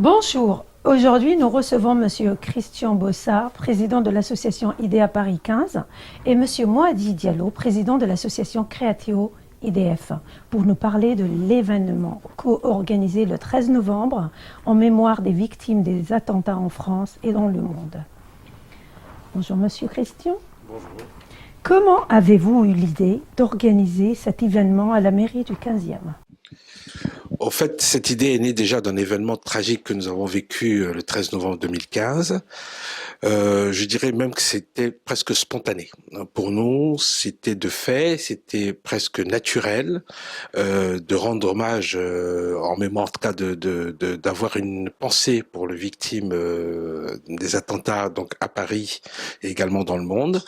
Bonjour, aujourd'hui nous recevons Monsieur Christian Bossard, président de l'association IDEA Paris 15 et Monsieur Moadi Diallo, président de l'association Créateo IDF, pour nous parler de l'événement co-organisé le 13 novembre en mémoire des victimes des attentats en France et dans le monde. Bonjour Monsieur Christian. Bonjour. Comment avez-vous eu l'idée d'organiser cet événement à la mairie du 15e ? En fait, cette idée est née déjà d'un événement tragique que nous avons vécu le 13 novembre 2015. Je dirais même que c'était presque spontané. Pour nous, c'était de fait, c'était presque naturel de rendre hommage, en mémoire en tout cas d'avoir une pensée pour les victimes des attentats donc à Paris et également dans le monde.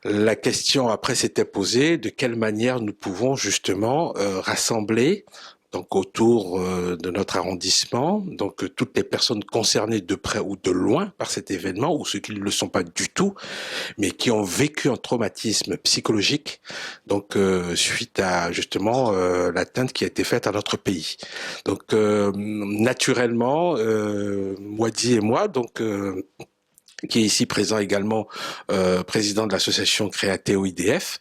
La question après s'était posée de quelle manière nous pouvons justement rassembler donc autour de notre arrondissement, donc toutes les personnes concernées de près ou de loin par cet événement, ou ceux qui ne le sont pas du tout, mais qui ont vécu un traumatisme psychologique, donc suite à justement l'atteinte qui a été faite à notre pays. Donc naturellement, Moadi et moi, donc qui est ici présent également, président de l'association Créateo IDF,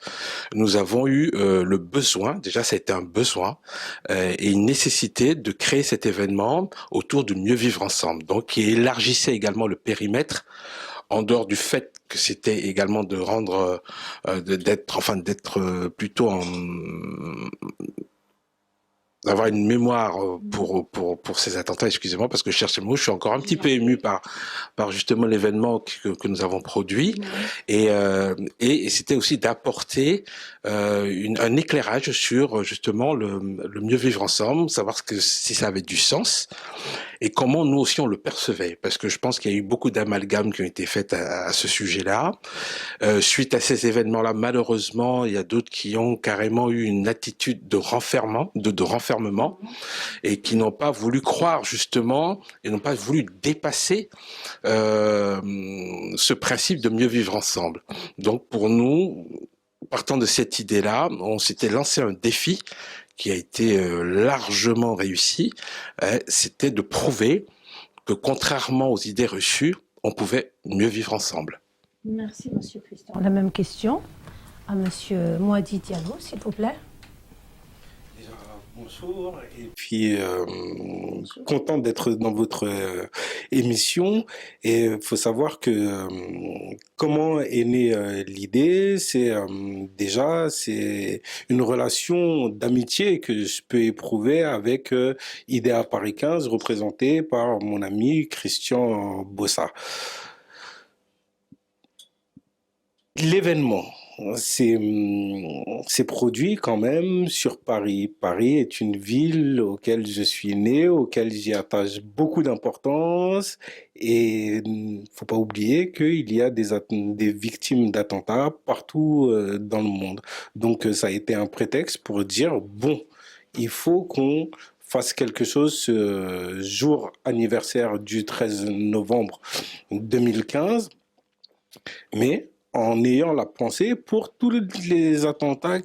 nous avons eu le besoin, déjà ça a été un besoin et une nécessité de créer cet événement autour de mieux vivre ensemble, donc qui élargissait également le périmètre en dehors du fait que c'était également de rendre, d'être plutôt d'avoir une mémoire pour ces attentats, excusez-moi, parce que je cherche le mot, je suis encore un petit peu ému par justement l'événement que nous avons produit, et c'était aussi d'apporter un éclairage sur justement le mieux vivre ensemble, savoir si ça avait du sens, et comment nous aussi on le percevait, parce que je pense qu'il y a eu beaucoup d'amalgames qui ont été faits à ce sujet-là. Suite à ces événements-là, malheureusement, il y a d'autres qui ont carrément eu une attitude de renfermement, de renfermement, et qui n'ont pas voulu croire justement, et n'ont pas voulu dépasser ce principe de mieux vivre ensemble. Donc pour nous, partant de cette idée-là, on s'était lancé un défi qui a été largement réussi, c'était de prouver que contrairement aux idées reçues, on pouvait mieux vivre ensemble. Merci Monsieur Christian. La même question à Monsieur Moadi Diallo, s'il vous plaît. Bonjour, et puis content d'être dans votre émission, et il faut savoir que comment est née l'idée, c'est une relation d'amitié que je peux éprouver avec IDEA Paris 15, représenté par mon ami Christian Bossard. L'événement c'est produit quand même sur Paris. Paris est une ville auquel je suis né, auquel j'y attache beaucoup d'importance, et faut pas oublier qu'il y a des victimes d'attentats partout dans le monde. Donc ça a été un prétexte pour dire bon, il faut qu'on fasse quelque chose ce jour anniversaire du 13 novembre 2015, mais en ayant la pensée pour tous les attentats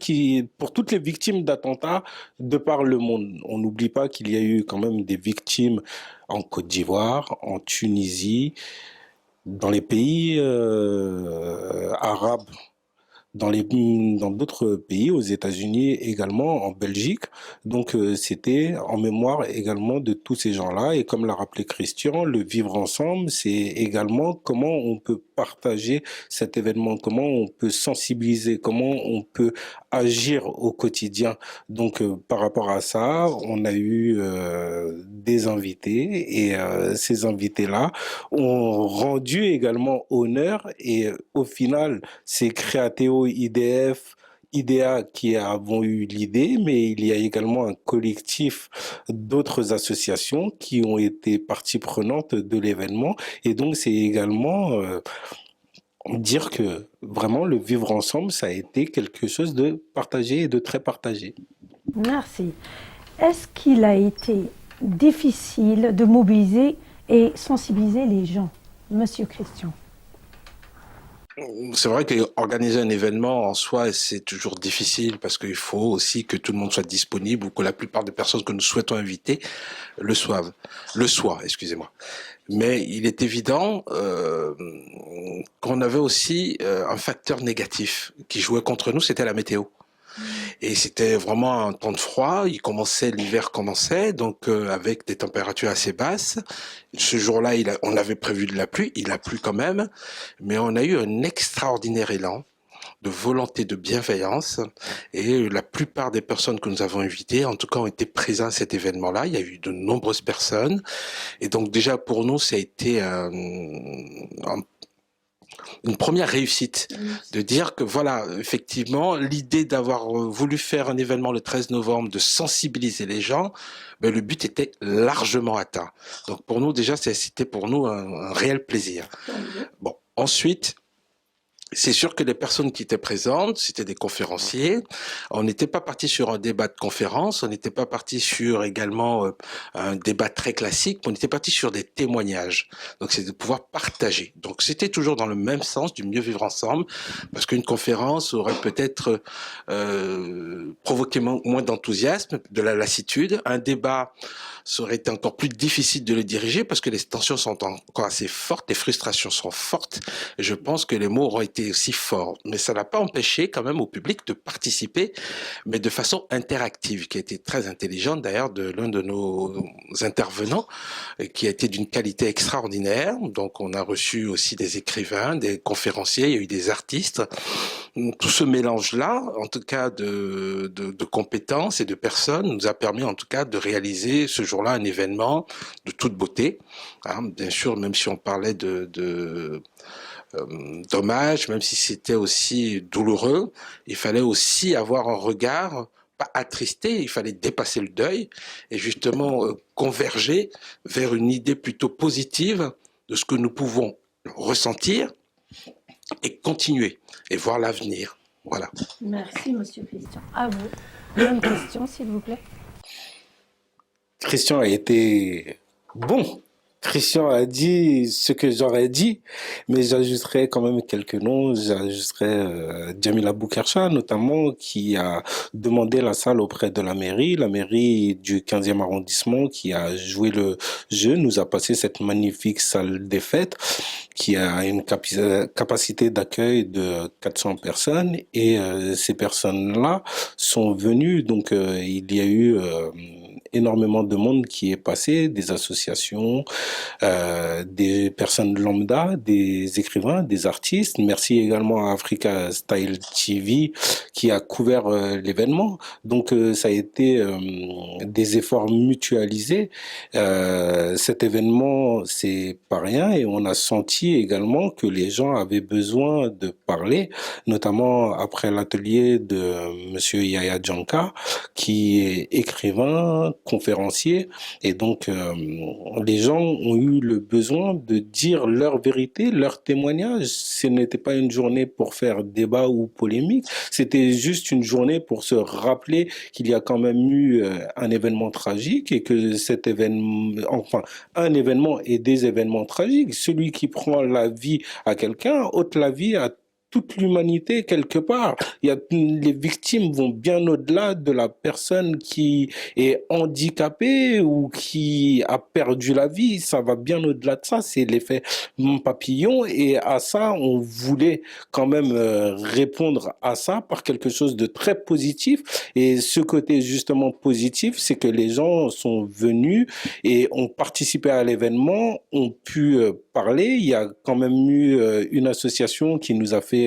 pour toutes les victimes d'attentats de par le monde. On n'oublie pas qu'il y a eu quand même des victimes en Côte d'Ivoire, en Tunisie, dans les pays arabes, dans d'autres pays, aux États-Unis également, en Belgique. Donc c'était en mémoire également de tous ces gens-là. Et comme l'a rappelé Christian, le vivre ensemble, c'est également comment on peut partager cet événement, comment on peut sensibiliser, comment on peut agir au quotidien. Donc par rapport à ça, on a eu des invités, et ces invités-là ont rendu également honneur, et au final, c'est Créateo IDF, IDEA qui avons eu l'idée, mais il y a également un collectif d'autres associations qui ont été partie prenante de l'événement, et donc c'est également dire que vraiment le vivre ensemble, ça a été quelque chose de partagé et de très partagé. Merci. Est-ce qu'il a été difficile de mobiliser et sensibiliser les gens, Monsieur Christian? C'est vrai qu'organiser un événement en soi, c'est toujours difficile parce qu'il faut aussi que tout le monde soit disponible ou que la plupart des personnes que nous souhaitons inviter le soient, excusez-moi. Mais il est évident qu'on avait aussi un facteur négatif qui jouait contre nous, c'était la météo. Et c'était vraiment un temps de froid, l'hiver commençait, donc avec des températures assez basses. Ce jour-là, on avait prévu de la pluie, il a plu quand même, mais on a eu un extraordinaire élan de volonté, de bienveillance, et la plupart des personnes que nous avons invitées, en tout cas, ont été présentes à cet événement-là. Il y a eu de nombreuses personnes, et donc déjà pour nous, ça a été une première réussite, de dire que voilà, effectivement, l'idée d'avoir voulu faire un événement le 13 novembre, de sensibiliser les gens, ben, le but était largement atteint. Donc pour nous, déjà, c'était pour nous un réel plaisir. Bon, ensuite, c'est sûr que les personnes qui étaient présentes, c'était des conférenciers. On n'était pas parti sur un débat de conférence, on n'était pas parti sur également un débat très classique, on était parti sur des témoignages. Donc c'est de pouvoir partager. Donc c'était toujours dans le même sens du mieux vivre ensemble, parce qu'une conférence aurait peut-être provoqué moins d'enthousiasme, de la lassitude. Un débat, ça aurait été encore plus difficile de le diriger parce que les tensions sont encore assez fortes, les frustrations sont fortes. Et je pense que les mots auraient été aussi forts. Mais ça n'a pas empêché quand même au public de participer, mais de façon interactive, qui a été très intelligente d'ailleurs de l'un de nos intervenants, qui a été d'une qualité extraordinaire. Donc on a reçu aussi des écrivains, des conférenciers, il y a eu des artistes. Tout ce mélange-là, en tout cas de compétences et de personnes, nous a permis en tout cas de réaliser ce jour-là un événement de toute beauté. Hein, bien sûr, même si on parlait d'hommage, même si c'était aussi douloureux, il fallait aussi avoir un regard pas attristé, il fallait dépasser le deuil et justement converger vers une idée plutôt positive de ce que nous pouvons ressentir et continuer et voir l'avenir. Voilà. Merci, Monsieur Christian. À vous. Une question, s'il vous plaît. Christian a été bon. Christian a dit ce que j'aurais dit, mais j'ajouterais quand même quelques noms. J'ajouterais Djamila Boukercha, notamment, qui a demandé la salle auprès de la mairie du 15e arrondissement, qui a joué le jeu, nous a passé cette magnifique salle des fêtes, qui a une capacité d'accueil de 400 personnes, et ces personnes-là sont venues, donc il y a eu énormément de monde qui est passé, des associations, des personnes lambda, des écrivains, des artistes. Merci également à Africa Style TV qui a couvert l'événement. Donc ça a été des efforts mutualisés. Cet événement, c'est pas rien, et on a senti également que les gens avaient besoin de parler, notamment après l'atelier de Monsieur Yaya Djanka, qui est écrivain, conférencier, et donc les gens ont eu le besoin de dire leur vérité, leur témoignage. Ce n'était pas une journée pour faire débat ou polémique, c'était juste une journée pour se rappeler qu'il y a quand même eu un événement tragique, et que cet événement, enfin un événement et des événements tragiques, celui qui prend la vie à quelqu'un ôte la vie à toute l'humanité quelque part. Les victimes vont bien au-delà de la personne qui est handicapée ou qui a perdu la vie. Ça va bien au-delà de ça. C'est l'effet papillon, et à ça, on voulait quand même répondre à ça par quelque chose de très positif. Et ce côté justement positif, c'est que les gens sont venus et ont participé à l'événement, ont pu parler. Il y a quand même eu une association qui nous a fait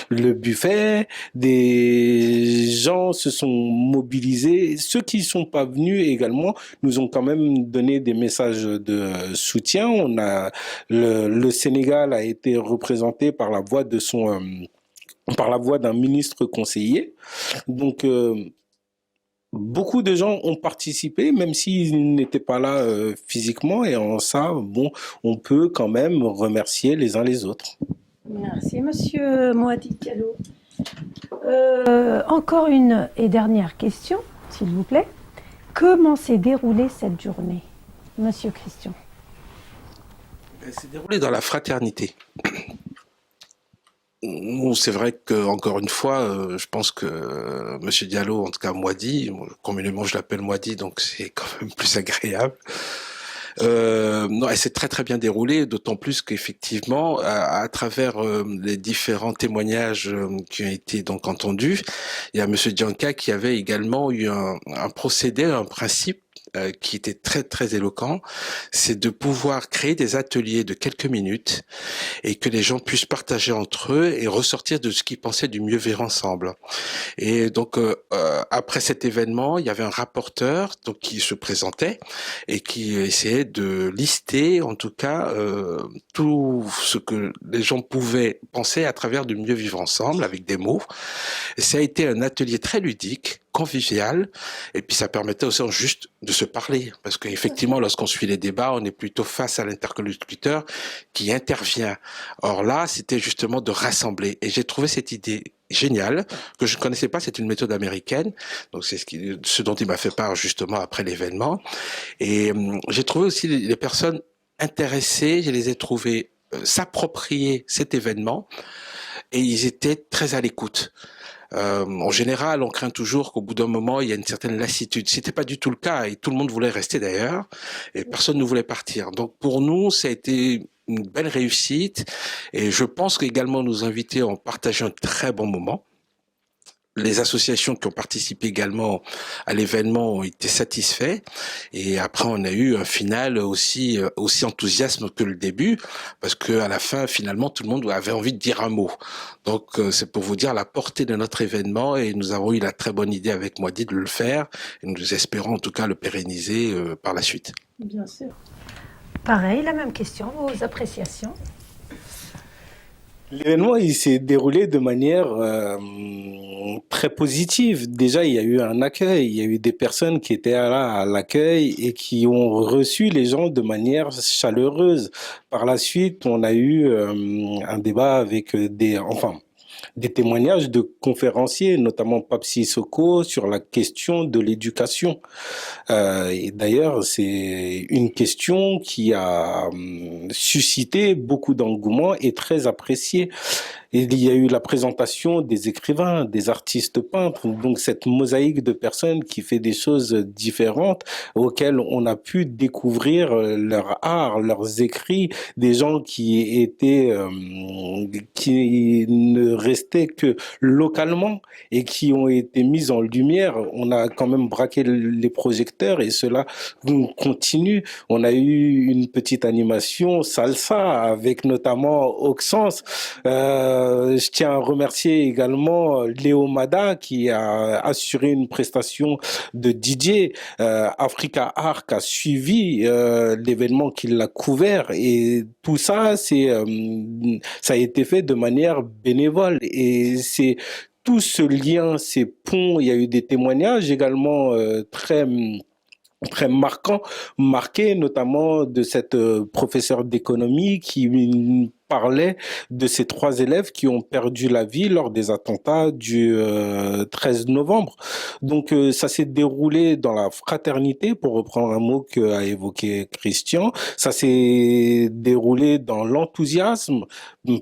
le buffet. Des gens se sont mobilisés. Ceux qui ne sont pas venus également nous ont quand même donné des messages de soutien. Le Sénégal a été représenté par la voix d'un ministre conseiller. Donc beaucoup de gens ont participé, même s'ils n'étaient pas là physiquement, et en ça, bon, on peut quand même remercier les uns les autres. Merci, Monsieur Moadi Diallo. Encore une et dernière question, s'il vous plaît. Comment s'est déroulée cette journée, Monsieur Christian? Elle s'est déroulée dans la fraternité. C'est vrai que encore une fois, je pense que Monsieur Diallo, en tout cas Moadi, communément je l'appelle Moadi, donc c'est quand même plus agréable. Non, elle s'est très très bien déroulée, d'autant plus qu'effectivement, à travers les différents témoignages qui ont été donc entendus, il y a Monsieur Dianka qui avait également eu un procédé, un principe qui était très très éloquent, c'est de pouvoir créer des ateliers de quelques minutes et que les gens puissent partager entre eux et ressortir de ce qu'ils pensaient du mieux vivre ensemble. Et donc après cet événement, il y avait un rapporteur donc qui se présentait et qui essayait de lister en tout cas tout ce que les gens pouvaient penser à travers du mieux vivre ensemble avec des mots. Et ça a été un atelier très ludique, convivial, et puis ça permettait aussi juste de se parler, parce qu'effectivement, lorsqu'on suit les débats, on est plutôt face à l'interlocuteur qui intervient. Or là, c'était justement de rassembler, et j'ai trouvé cette idée géniale, que je ne connaissais pas, c'est une méthode américaine, donc c'est ce dont il m'a fait part justement après l'événement, et j'ai trouvé aussi les personnes intéressées, je les ai trouvées s'approprier cet événement, et ils étaient très à l'écoute. En général, on craint toujours qu'au bout d'un moment, il y a une certaine lassitude. C'était pas du tout le cas et tout le monde voulait rester d'ailleurs et personne ne voulait partir. Donc pour nous, ça a été une belle réussite et je pense qu'également nos invités ont partagé un très bon moment. Les associations qui ont participé également à l'événement ont été satisfaits et après on a eu un final aussi enthousiasme que le début parce que à la fin finalement tout le monde avait envie de dire un mot. Donc c'est pour vous dire la portée de notre événement et nous avons eu la très bonne idée avec Moadi de le faire et nous espérons en tout cas le pérenniser par la suite. Bien sûr. Pareil, la même question, vos appréciations. L'événement, il s'est déroulé de manière très positive. Déjà, il y a eu un accueil, il y a eu des personnes qui étaient là à l'accueil et qui ont reçu les gens de manière chaleureuse. Par la suite, on a eu un débat avec des témoignages de conférenciers, notamment Pape Sissoko, sur la question de l'éducation. Et d'ailleurs, c'est une question qui a suscité beaucoup d'engouement et très appréciée. Et il y a eu la présentation des écrivains, des artistes peintres, donc cette mosaïque de personnes qui fait des choses différentes auxquelles on a pu découvrir leur art, leurs écrits, des gens qui qui ne restaient que localement et qui ont été mis en lumière. On a quand même braqué les projecteurs et cela continue. On a eu une petite animation salsa avec notamment Auxence. Je tiens à remercier également Léo Mada qui a assuré une prestation de DJ. Africa Arc a suivi l'événement qui l'a couvert et tout ça, ça a été fait de manière bénévole et c'est tout ce lien, ces ponts. Il y a eu des témoignages également très marqué notamment de cette professeure d'économie qui parlait de ces 3 élèves qui ont perdu la vie lors des attentats du 13 novembre. Donc ça s'est déroulé dans la fraternité, pour reprendre un mot qu'a évoqué Christian. Ça s'est déroulé dans l'enthousiasme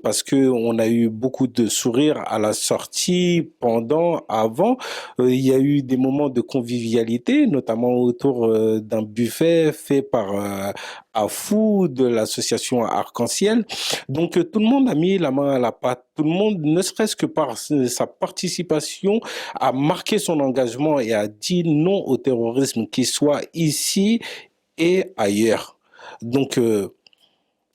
parce que on a eu beaucoup de sourires à la sortie, pendant, avant. Il y a eu des moments de convivialité, notamment autour d'un buffet fait par Afou de l'association Arc-en-Ciel. Donc tout le monde a mis la main à la pâte. Tout le monde, ne serait-ce que par sa participation, a marqué son engagement et a dit non au terrorisme, qu'il soit ici et ailleurs. Donc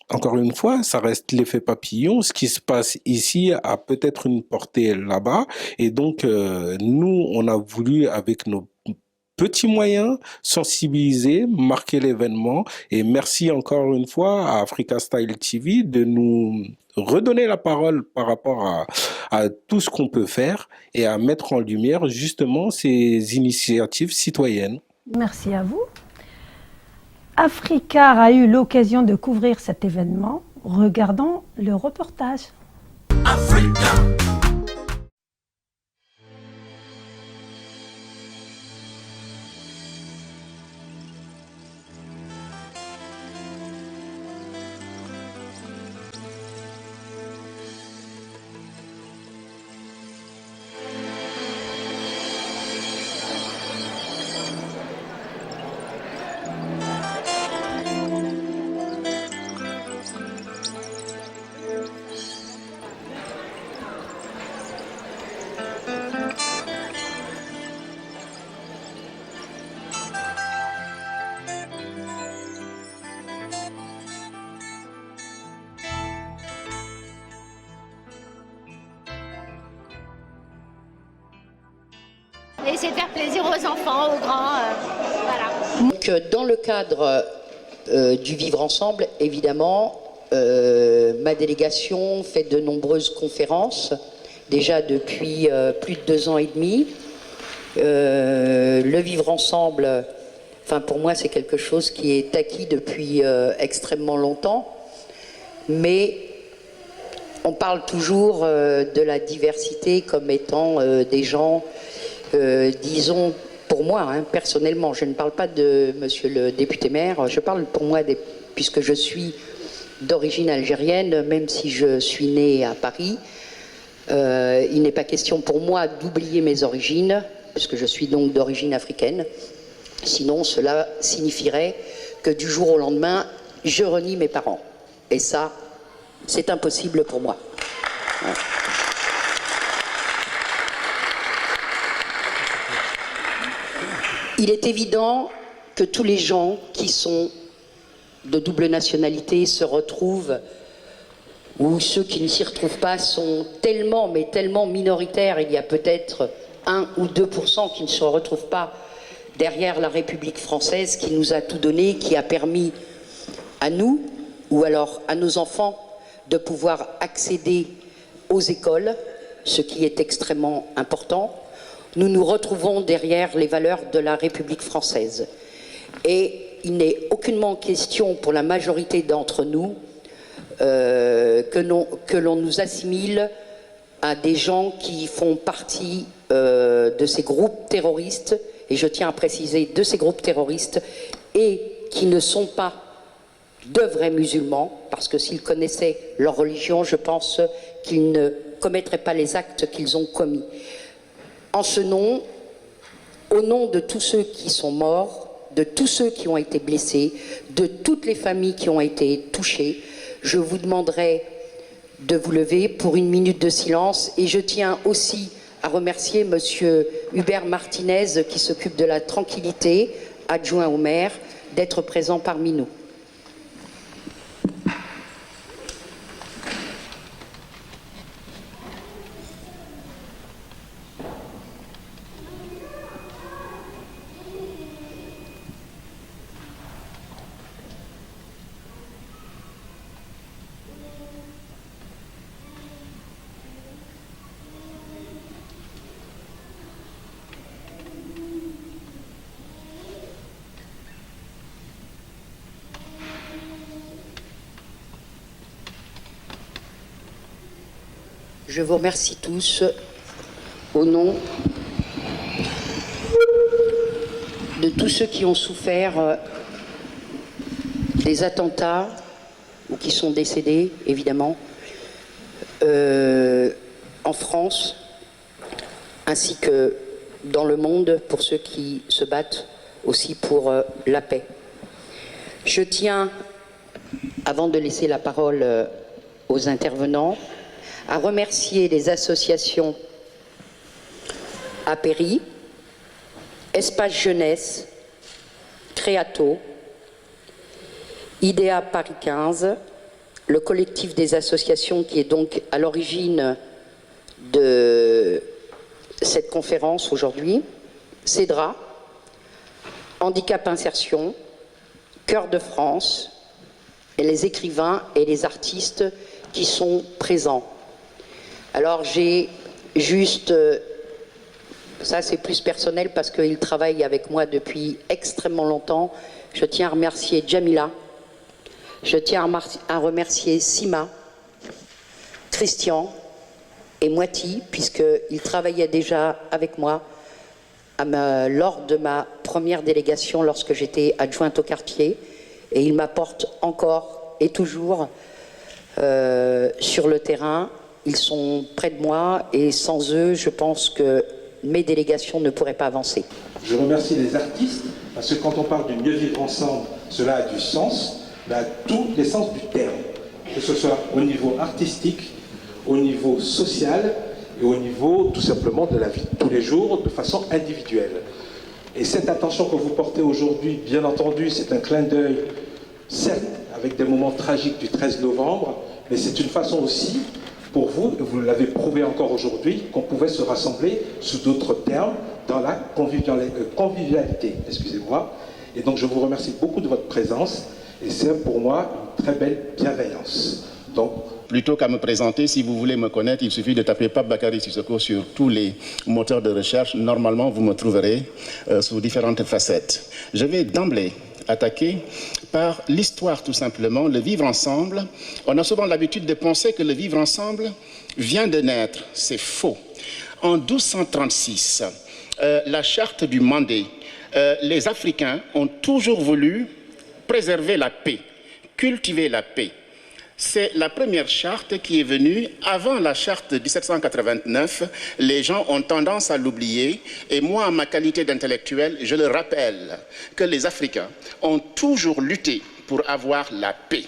encore une fois, ça reste l'effet papillon. Ce qui se passe ici a peut-être une portée là-bas. Et donc, nous, on a voulu, avec nos petits moyens, sensibiliser, marquer l'événement. Et merci encore une fois à Africa Style TV de nous redonner la parole par rapport à tout ce qu'on peut faire et à mettre en lumière justement ces initiatives citoyennes. Merci à vous. Africar a eu l'occasion de couvrir cet événement. Regardons le reportage. Africa. et essayer de faire plaisir aux enfants, aux grands, voilà. Donc, dans le cadre du vivre ensemble, évidemment, ma délégation fait de nombreuses conférences, déjà depuis plus de 2 ans et demi. Le vivre ensemble, enfin pour moi c'est quelque chose qui est acquis depuis extrêmement longtemps, mais on parle toujours de la diversité comme étant des gens, disons, pour moi, hein, personnellement, je ne parle pas de monsieur le député maire, je parle pour moi, puisque je suis d'origine algérienne, même si je suis née à Paris, il n'est pas question pour moi d'oublier mes origines, puisque je suis donc d'origine africaine, sinon cela signifierait que du jour au lendemain, je renie mes parents. Et ça, c'est impossible pour moi. Ouais. Il est évident que tous les gens qui sont de double nationalité se retrouvent, ou ceux qui ne s'y retrouvent pas sont tellement, mais tellement minoritaires, il y a peut-être 1 ou 2% qui ne se retrouvent pas derrière la République française qui nous a tout donné, qui a permis à nous, ou alors à nos enfants, de pouvoir accéder aux écoles, ce qui est extrêmement important. Nous nous retrouvons derrière les valeurs de la République française. Et il n'est aucunement question pour la majorité d'entre nous que l'on nous assimile à des gens qui font partie de ces groupes terroristes, et je tiens à préciser de ces groupes terroristes, et qui ne sont pas de vrais musulmans, parce que s'ils connaissaient leur religion, je pense qu'ils ne commettraient pas les actes qu'ils ont commis. En ce nom, au nom de tous ceux qui sont morts, de tous ceux qui ont été blessés, de toutes les familles qui ont été touchées, je vous demanderai de vous lever pour 1 minute de silence, et je tiens aussi à remercier monsieur Hubert Martinez qui s'occupe de la tranquillité, adjoint au maire, d'être présent parmi nous. Je vous remercie tous au nom de tous ceux qui ont souffert des attentats ou qui sont décédés, évidemment, en France, ainsi que dans le monde, pour ceux qui se battent aussi pour la paix. Je tiens, avant de laisser la parole aux intervenants, à remercier les associations Apéry, Espace Jeunesse, Créato, IDEA Paris 15, le collectif des associations qui est donc à l'origine de cette conférence aujourd'hui, CEDRA, Handicap Insertion, Cœur de France, et les écrivains et les artistes qui sont présents. Alors j'ai juste, ça c'est plus personnel parce qu'il travaille avec moi depuis extrêmement longtemps, je tiens à remercier Jamila, je tiens à remercier Sima, Christian et Moiti, puisqu'ils travaillaient déjà avec moi lors de ma première délégation lorsque j'étais adjointe au quartier, et ils m'apportent encore et toujours sur le terrain. Ils sont près de moi et sans eux, je pense que mes délégations ne pourraient pas avancer. Je remercie les artistes parce que quand on parle du mieux vivre ensemble, cela a du sens, à tous les sens du terme, que ce soit au niveau artistique, au niveau social et au niveau tout simplement de la vie de tous les jours de façon individuelle. Et cette attention que vous portez aujourd'hui, bien entendu, c'est un clin d'œil, certes avec des moments tragiques du 13 novembre, mais c'est une façon aussi pour vous, et vous l'avez prouvé encore aujourd'hui, qu'on pouvait se rassembler sous d'autres termes dans la convivialité. Excusez-moi. Et donc je vous remercie beaucoup de votre présence et c'est pour moi une très belle bienveillance. Donc, plutôt qu'à me présenter, si vous voulez me connaître, il suffit de taper Pape Bakary Sissoko sur tous les moteurs de recherche. Normalement, vous me trouverez sous différentes facettes. Je vais d'emblée attaquer par l'histoire tout simplement, le vivre ensemble. On a souvent l'habitude de penser que le vivre ensemble vient de naître. C'est faux. En 1236, la charte du Mandé, les Africains ont toujours voulu préserver la paix, cultiver la paix. C'est la première charte qui est venue avant la charte de 1789. Les gens ont tendance à l'oublier et moi, en ma qualité d'intellectuel, je le rappelle que les Africains ont toujours lutté pour avoir la paix.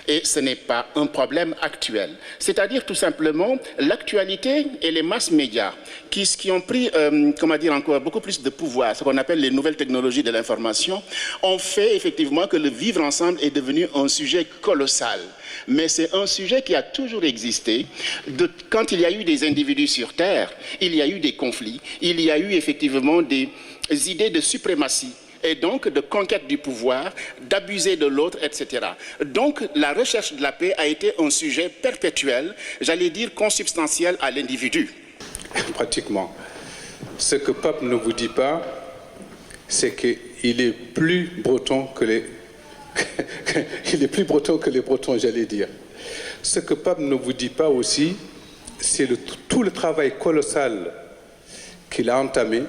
Et ce n'est pas un problème actuel. C'est-à-dire tout simplement l'actualité et les masses médias qui ont pris, comment dire encore, beaucoup plus de pouvoir, ce qu'on appelle les nouvelles technologies de l'information, ont fait effectivement que le vivre ensemble est devenu un sujet colossal. Mais c'est un sujet qui a toujours existé. Quand il y a eu des individus sur Terre, il y a eu des conflits, il y a eu effectivement des idées de suprématie, et donc de conquête du pouvoir, d'abuser de l'autre, etc. Donc la recherche de la paix a été un sujet perpétuel, j'allais dire consubstantiel à l'individu. Pratiquement. Ce que Pape ne vous dit pas, c'est qu'il est plus breton que les... il est plus breton que les Bretons, j'allais dire. Ce que Pape ne vous dit pas aussi, c'est tout le travail colossal qu'il a entamé,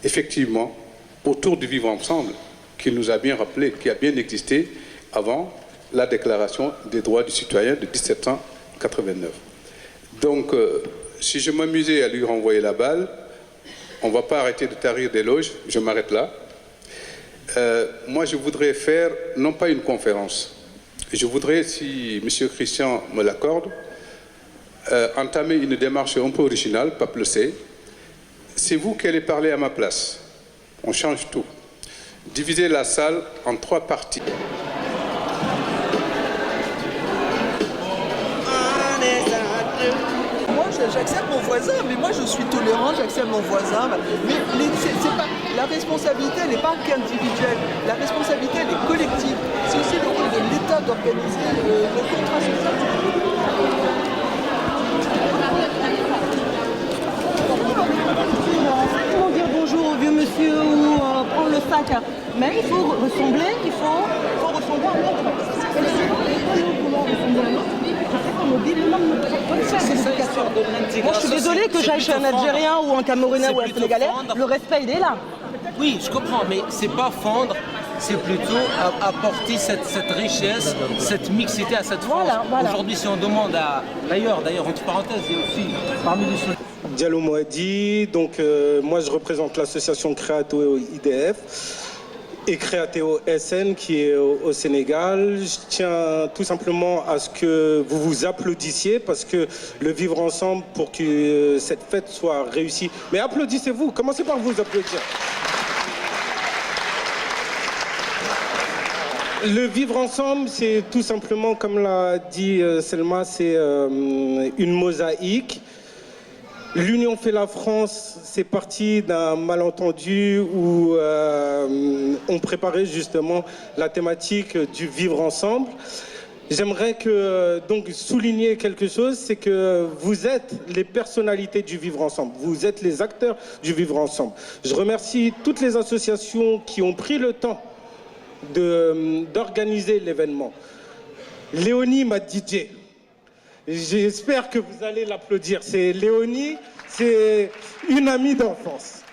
effectivement, autour du vivre ensemble, qu'il nous a bien rappelé, qui a bien existé avant la Déclaration des droits du citoyen de 1789. Donc, si je m'amusais à lui renvoyer la balle, on ne va pas arrêter de tarir d'éloges, je m'arrête là. Moi, je voudrais faire, non pas une conférence, je voudrais, si M. Christian me l'accorde, entamer une démarche un peu originale, Pape le sait. C'est vous qui allez parler à ma place. On change tout. Diviser la salle en 3 parties. Moi, j'accepte mon voisin, mais moi je suis tolérant, j'accepte mon voisin. Mais c'est pas, la responsabilité, elle n'est pas qu'individuelle. La responsabilité, elle est collective. C'est aussi le rôle de l'État d'organiser le contrat social. Dire bonjour au vieux monsieur ou prendre le sac, mais il faut ressembler, il faut ressembler à un autre. Moi je suis désolée que j'aille chez un Algérien ou un Camerounais ou un Sénégalais, le respect il est là. Oui, je comprends, mais c'est pas fondre, c'est plutôt apporter cette richesse, cette mixité à cette France. Voilà. Aujourd'hui, si on demande à... D'ailleurs, entre parenthèses, il y a aussi parmi les choses... Diallo Moadi, donc moi je représente l'association Créateo IDF et Créateo SN qui est au Sénégal. Je tiens tout simplement à ce que vous vous applaudissiez parce que le vivre ensemble pour que cette fête soit réussie. Mais applaudissez-vous, commencez par vous applaudir. Le vivre ensemble, c'est tout simplement, comme l'a dit Selma, c'est une mosaïque. L'Union fait la France, c'est parti d'un malentendu où on préparait justement la thématique du vivre ensemble. J'aimerais donc souligner quelque chose, c'est que vous êtes les personnalités du vivre ensemble, vous êtes les acteurs du vivre ensemble. Je remercie toutes les associations qui ont pris le temps d'organiser l'événement. Léonie m'a DJ. J'espère que vous allez l'applaudir. C'est Léonie, c'est une amie d'enfance.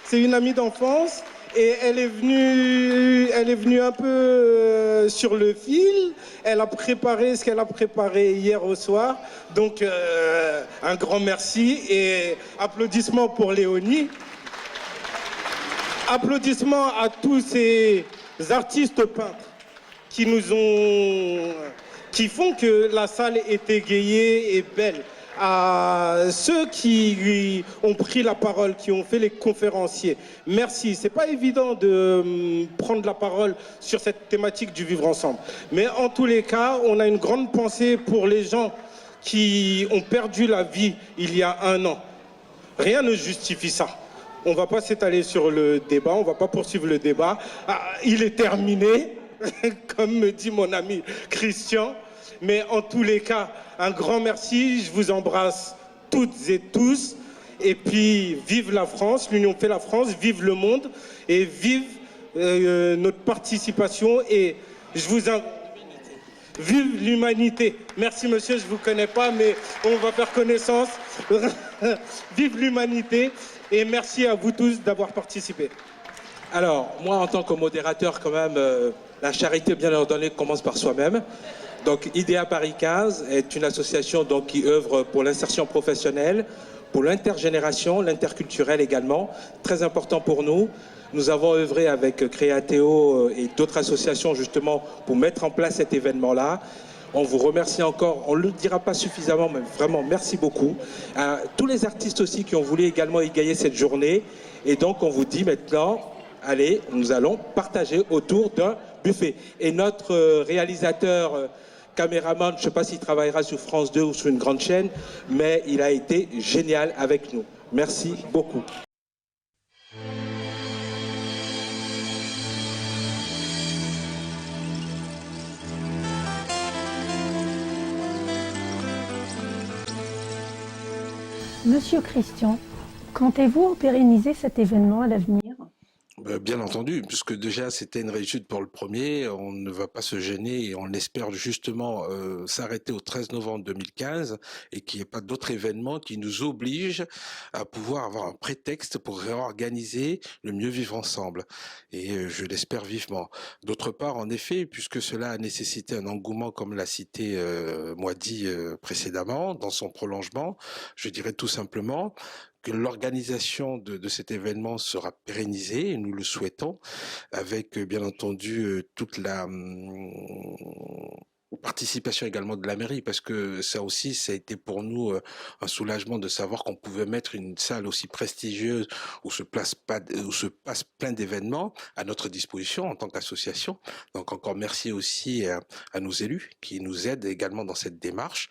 C'est une amie d'enfance et elle est venue un peu sur le fil. Elle a préparé ce qu'elle a préparé hier au soir. Donc un grand merci et applaudissements pour Léonie. Applaudissements à tous ces artistes peintres qui font que la salle est égayée et belle. À ceux qui ont pris la parole, qui ont fait les conférenciers, merci. C'est pas évident de prendre la parole sur cette thématique du vivre ensemble. Mais en tous les cas, on a une grande pensée pour les gens qui ont perdu la vie il y a 1 an. Rien ne justifie ça. On ne va pas s'étaler sur le débat, on ne va pas poursuivre le débat. Ah, il est terminé, comme me dit mon ami Christian. Mais en tous les cas, un grand merci. Je vous embrasse toutes et tous. Et puis, vive la France, l'Union fait la France, vive le monde et vive notre participation. Et je vous vive l'humanité. Merci monsieur, je ne vous connais pas, mais on va faire connaissance. Vive l'humanité et merci à vous tous d'avoir participé. Alors, moi en tant que modérateur, quand même, la charité bien ordonnée commence par soi-même. Donc IDEA Paris 15 est une association donc, qui œuvre pour l'insertion professionnelle, pour l'intergénération, l'interculturel également, très important pour nous. Nous avons œuvré avec Créateo et d'autres associations justement pour mettre en place cet événement-là. On vous remercie encore, on ne le dira pas suffisamment, mais vraiment merci beaucoup. À tous les artistes aussi qui ont voulu également égayer cette journée. Et donc on vous dit maintenant, allez, nous allons partager autour d'un buffet. Et notre réalisateur, caméraman, je ne sais pas s'il travaillera sur France 2 ou sur une grande chaîne, mais il a été génial avec nous. Merci beaucoup. Monsieur Christian, comptez-vous pérenniser cet événement à l'avenir? Bien entendu, puisque déjà c'était une réussite pour le premier, on ne va pas se gêner et on espère justement s'arrêter au 13 novembre 2015 et qu'il n'y ait pas d'autres événements qui nous obligent à pouvoir avoir un prétexte pour réorganiser le mieux vivre ensemble. Et je l'espère vivement. D'autre part, en effet, puisque cela a nécessité un engouement, comme l'a cité Moadi précédemment, dans son prolongement, je dirais tout simplement que l'organisation de cet événement sera pérennisée, et nous le souhaitons, avec bien entendu toute la participation également de la mairie, parce que ça aussi, ça a été pour nous un soulagement de savoir qu'on pouvait mettre une salle aussi prestigieuse où se passe plein d'événements à notre disposition en tant qu'association. Donc encore merci aussi à nos élus qui nous aident également dans cette démarche.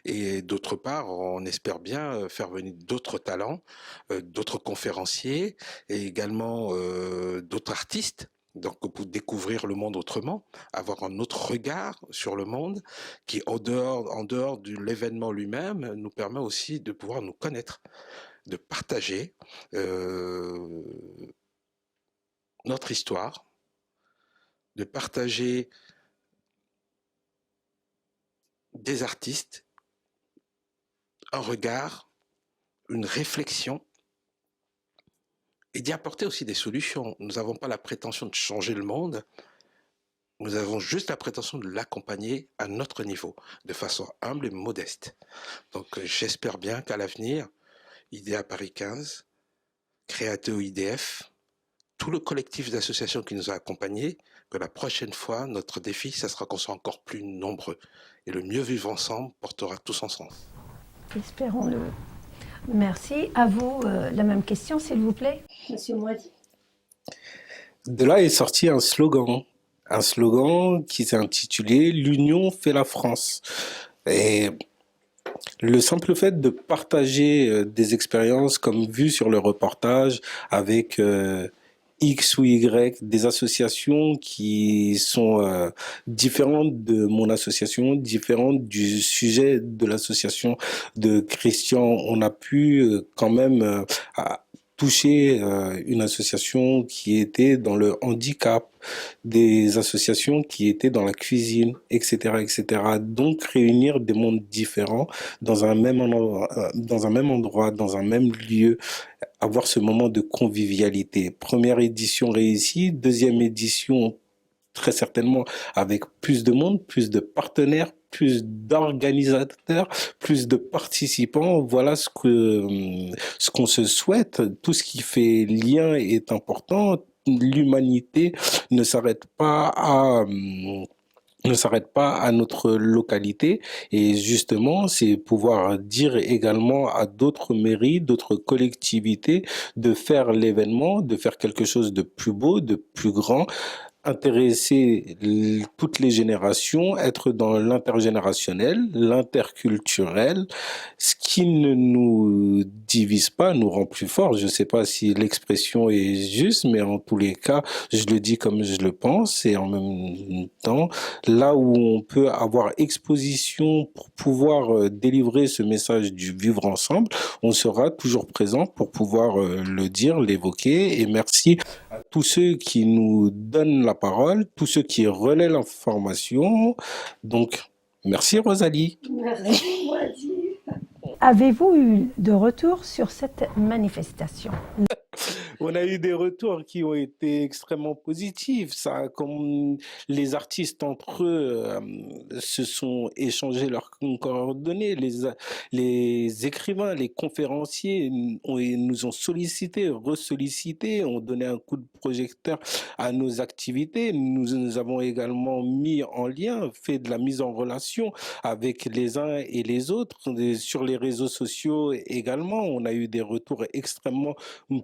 Et d'autre part, on espère bien faire venir d'autres talents, d'autres conférenciers et également d'autres artistes. Donc pour découvrir le monde autrement, avoir un autre regard sur le monde qui, en dehors de l'événement lui-même, nous permet aussi de pouvoir nous connaître, de partager notre histoire, de partager des artistes, un regard, une réflexion, et d'y apporter aussi des solutions. Nous n'avons pas la prétention de changer le monde, nous avons juste la prétention de l'accompagner à notre niveau, de façon humble et modeste. Donc j'espère bien qu'à l'avenir, IDEA Paris 15, Créateo IDF, tout le collectif d'associations qui nous a accompagnés, que la prochaine fois, notre défi, ça sera qu'on soit encore plus nombreux. Et le mieux vivre ensemble portera tous ensemble. Espérons-le. Merci. À vous, la même question, s'il vous plaît, Monsieur Moadi. De là est sorti un slogan qui s'est intitulé « L'Union fait la France ». Et le simple fait de partager des expériences comme vu sur le reportage avec X ou Y, des associations qui sont différentes de mon association, différentes du sujet de l'association de Christian. On a pu quand même toucher une association qui était dans le handicap, des associations qui étaient dans la cuisine, etc., etc. Donc réunir des mondes différents dans un même endroit, dans un même lieu, avoir ce moment de convivialité. Première édition réussie, deuxième édition très certainement avec plus de monde, plus de partenaires, plus d'organisateurs, plus de participants. Voilà ce qu'on se souhaite. Tout ce qui fait lien est important. L'humanité ne s'arrête pas à notre localité, et justement c'est pouvoir dire également à d'autres mairies, d'autres collectivités de faire l'événement, de faire quelque chose de plus beau, de plus grand, intéresser toutes les générations, être dans l'intergénérationnel, l'interculturel, ce qui ne nous divise pas nous rend plus forts. Je ne sais pas si l'expression est juste, mais en tous les cas, je le dis comme je le pense, et en même temps, là où on peut avoir exposition pour pouvoir délivrer ce message du vivre ensemble, on sera toujours présent pour pouvoir le dire, l'évoquer, et merci à tous ceux qui nous donnent la parole, tous ceux qui relaient l'information. Donc, merci Rosalie. Merci Moadi. Avez-vous eu de retour sur cette manifestation? On a eu des retours qui ont été extrêmement positifs. Ça, comme les artistes entre eux se sont échangés leurs coordonnées, les écrivains, les conférenciers nous ont sollicités, ressollicités, ont donné un coup de projecteur à nos activités. Nous avons également mis en lien, fait de la mise en relation avec les uns et les autres. Sur les réseaux sociaux également, on a eu des retours extrêmement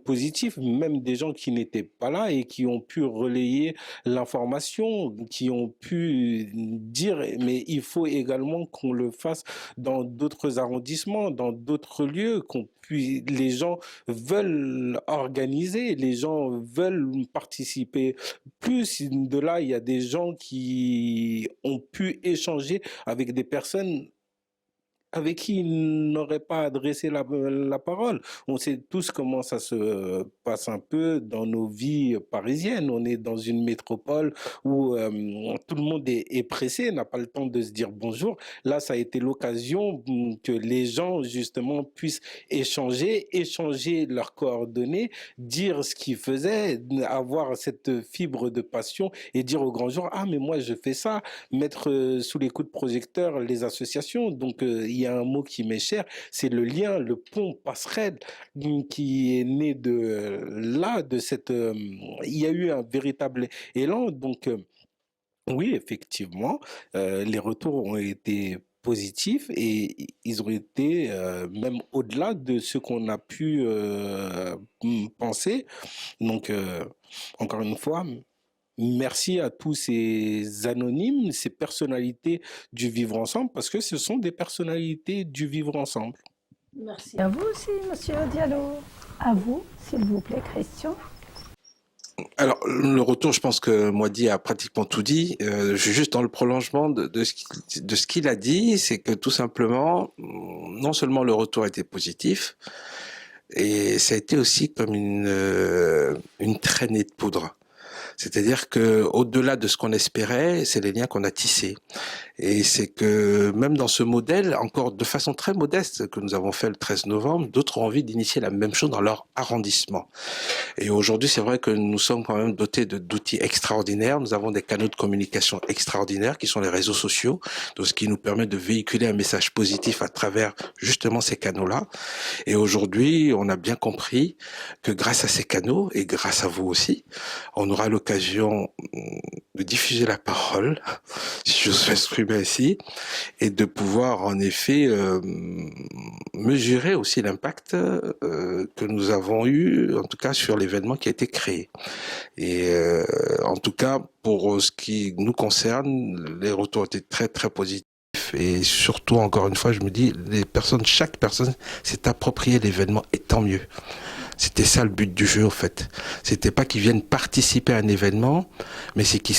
positifs, même des gens qui n'étaient pas là et qui ont pu relayer l'information, qui ont pu dire mais il faut également qu'on le fasse dans d'autres arrondissements, dans d'autres lieux, les gens veulent organiser, les gens veulent participer. Plus de là, il y a des gens qui ont pu échanger avec des personnes avec qui ils n'auraient pas adressé la parole. On sait tous comment ça se passe un peu dans nos vies parisiennes. On est dans une métropole où tout le monde est pressé, n'a pas le temps de se dire bonjour. Là, ça a été l'occasion que les gens, justement, puissent échanger leurs coordonnées, dire ce qu'ils faisaient, avoir cette fibre de passion et dire au grand jour, ah, mais moi, je fais ça, mettre sous les coups de projecteur les associations. Donc, il y a un mot qui m'est cher, c'est le lien, le pont, passerelle qui est né de là, de cette... il y a eu un véritable élan. Donc, oui, effectivement, les retours ont été positifs et ils ont été même au-delà de ce qu'on a pu penser. Donc, encore une fois, merci à tous ces anonymes, ces personnalités du vivre ensemble, parce que ce sont des personnalités du vivre ensemble. Merci à vous aussi, Monsieur Diallo. À vous, s'il vous plaît, Christian. Alors, le retour, je pense que Moadi a pratiquement tout dit. Juste dans le prolongement de ce qu'il a dit, c'est que tout simplement, non seulement le retour a été positif, et ça a été aussi comme une traînée de poudre. C'est-à-dire que au-delà de ce qu'on espérait, c'est les liens qu'on a tissés. Et c'est que même dans ce modèle, encore de façon très modeste que nous avons fait le 13 novembre, d'autres ont envie d'initier la même chose dans leur arrondissement. Et aujourd'hui, c'est vrai que nous sommes quand même dotés d'outils extraordinaires. Nous avons des canaux de communication extraordinaires qui sont les réseaux sociaux, donc ce qui nous permet de véhiculer un message positif à travers justement ces canaux-là. Et aujourd'hui, on a bien compris que grâce à ces canaux, et grâce à vous aussi, on aura l'occasion de diffuser la parole, si j'ose m'exprimer ainsi, et de pouvoir en effet mesurer aussi l'impact que nous avons eu, en tout cas sur l'événement qui a été créé. Et en tout cas, pour ce qui nous concerne, les retours étaient très très positifs. Et surtout, encore une fois, je me dis, chaque personne s'est approprié l'événement, et tant mieux. C'était ça le but du jeu, en fait. C'était pas qu'ils viennent participer à un événement, mais c'est qu'ils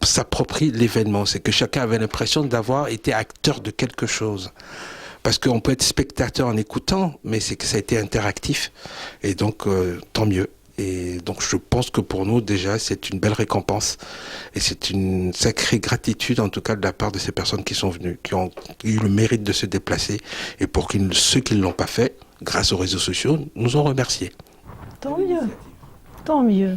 s'approprient l'événement. C'est que chacun avait l'impression d'avoir été acteur de quelque chose. Parce qu'on peut être spectateur en écoutant, mais c'est que ça a été interactif. Et donc, tant mieux. Et donc, je pense que pour nous, déjà, c'est une belle récompense. Et c'est une sacrée gratitude, en tout cas, de la part de ces personnes qui sont venues, qui ont eu le mérite de se déplacer. Et pour ceux qui ne l'ont pas fait, grâce aux réseaux sociaux, nous ont remerciés. Tant mieux. Tant mieux.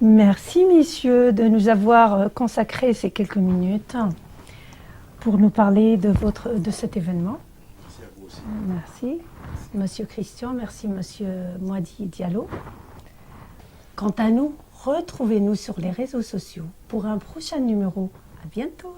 Merci, messieurs, de nous avoir consacré ces quelques minutes pour nous parler de cet événement. Merci à vous aussi. Merci, Monsieur Christian. Merci, Monsieur Moadi Diallo. Quant à nous, retrouvez-nous sur les réseaux sociaux pour un prochain numéro. À bientôt.